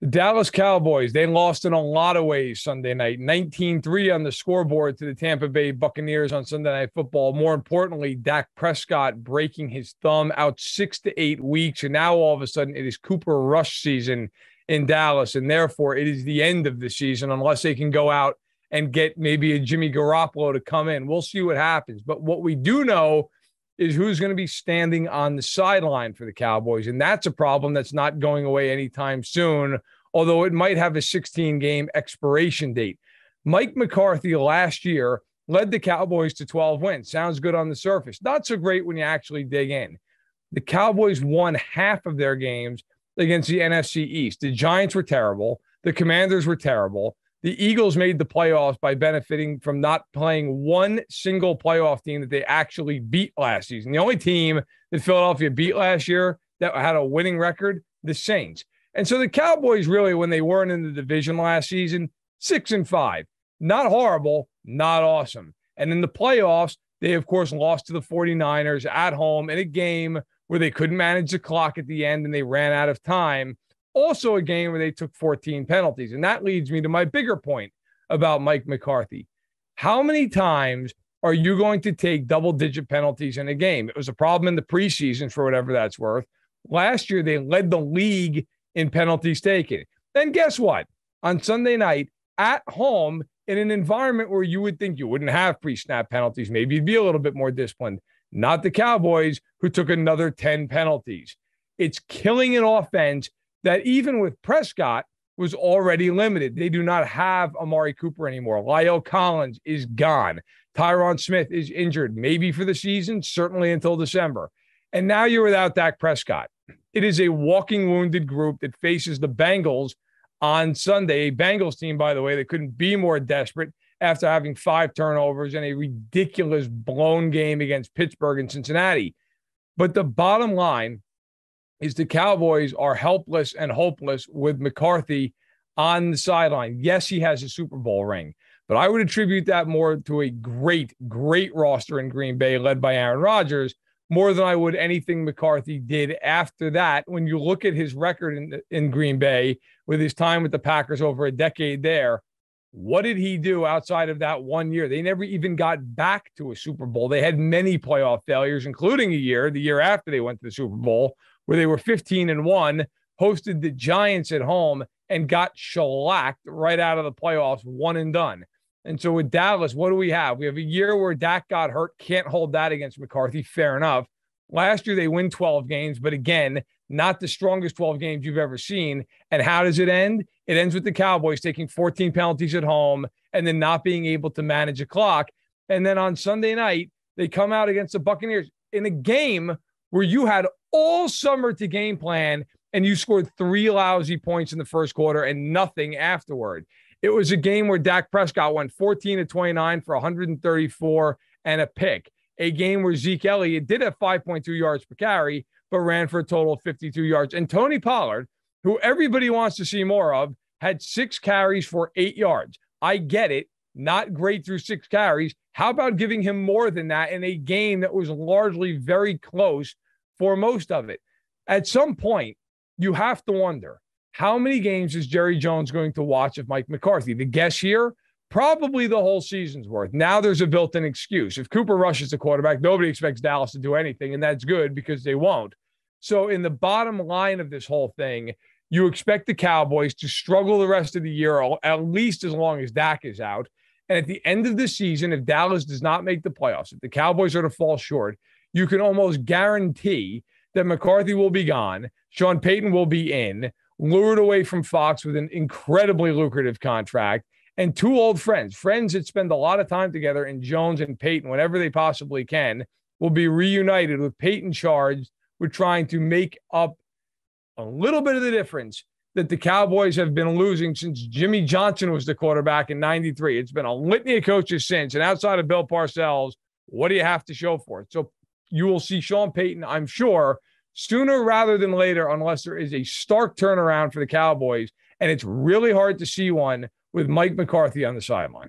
The Dallas Cowboys, they lost in a lot of ways Sunday night. 19-3 on the scoreboard to the Tampa Bay Buccaneers on Sunday Night Football. More importantly, Dak Prescott breaking his thumb out 6 to 8 weeks. And now all of a sudden it is Cooper Rush season in Dallas. And therefore it is the end of the season unless they can go out and get maybe a Jimmy Garoppolo to come in. We'll see what happens. But what we do know is who's going to be standing on the sideline for the Cowboys. And that's a problem that's not going away anytime soon, although it might have a 16-game expiration date. Mike McCarthy last year led the Cowboys to 12 wins. Sounds good on the surface. Not so great when you actually dig in. The Cowboys won half of their games against the NFC East. The Giants were terrible. The Commanders were terrible. The Eagles made the playoffs by benefiting from not playing one single playoff team that they actually beat last season. The only team that Philadelphia beat last year that had a winning record, the Saints. And so the Cowboys really, when they weren't in the division last season, 6-5, not horrible, not awesome. And in the playoffs, they, of course, lost to the 49ers at home in a game where they couldn't manage the clock at the end and they ran out of time. Also a game where they took 14 penalties. And that leads me to my bigger point about Mike McCarthy. How many times are you going to take double-digit penalties in a game? It was a problem in the preseason for whatever that's worth. Last year, they led the league in penalties taken. Then guess what? On Sunday night, at home, in an environment where you would think you wouldn't have pre-snap penalties, maybe you'd be a little bit more disciplined. Not the Cowboys, who took another 10 penalties. It's killing an offense that even with Prescott was already limited. They do not have Amari Cooper anymore. Lyle Collins is gone. Tyron Smith is injured, maybe for the season, certainly until December. And now you're without Dak Prescott. It is a walking wounded group that faces the Bengals on Sunday. A Bengals team, by the way, that couldn't be more desperate after having 5 turnovers and a ridiculous blown game against Pittsburgh and Cincinnati. But the bottom line is the Cowboys are helpless and hopeless with McCarthy on the sideline. Yes, he has a Super Bowl ring, but I would attribute that more to a great, great roster in Green Bay led by Aaron Rodgers, more than I would anything McCarthy did after that. When you look at his record in Green Bay with his time with the Packers over a decade there, what did he do outside of that 1 year? They never even got back to a Super Bowl. They had many playoff failures, including the year after they went to the Super Bowl, where they were 15-1, hosted the Giants at home, and got shellacked right out of the playoffs, one and done. And so with Dallas, what do we have? We have a year where Dak got hurt. Can't hold that against McCarthy. Fair enough. Last year, they win 12 games, but again, not the strongest 12 games you've ever seen. And how does it end? It ends with the Cowboys taking 14 penalties at home and then not being able to manage a clock. And then on Sunday night, they come out against the Buccaneers in a game where you had all summer to game plan and you scored 3 lousy points in the first quarter and nothing afterward. It was a game where Dak Prescott went 14-29 for 134 and a pick. A game where Zeke Elliott did have 5.2 yards per carry, but ran for a total of 52 yards. And Tony Pollard, who everybody wants to see more of, had 6 carries for 8 yards. I get it. Not great through 6 carries. How about giving him more than that in a game that was largely very close for most of it? At some point, you have to wonder, how many games is Jerry Jones going to watch of Mike McCarthy? The guess here, probably the whole season's worth. Now there's a built-in excuse. If Cooper Rush is the quarterback, nobody expects Dallas to do anything, and that's good because they won't. So in the bottom line of this whole thing, you expect the Cowboys to struggle the rest of the year, at least as long as Dak is out. And at the end of the season, if Dallas does not make the playoffs, if the Cowboys are to fall short, you can almost guarantee that McCarthy will be gone, Sean Payton will be in, lured away from Fox with an incredibly lucrative contract, and 2 old friends that spend a lot of time together in Jones and Payton whenever they possibly can, will be reunited with Payton charged with trying to make up a little bit of the difference that the Cowboys have been losing since Jimmy Johnson was the quarterback in 93. It's been a litany of coaches since, and outside of Bill Parcells, what do you have to show for it? So you will see Sean Payton, I'm sure, sooner rather than later, unless there is a stark turnaround for the Cowboys. And it's really hard to see one with Mike McCarthy on the sideline.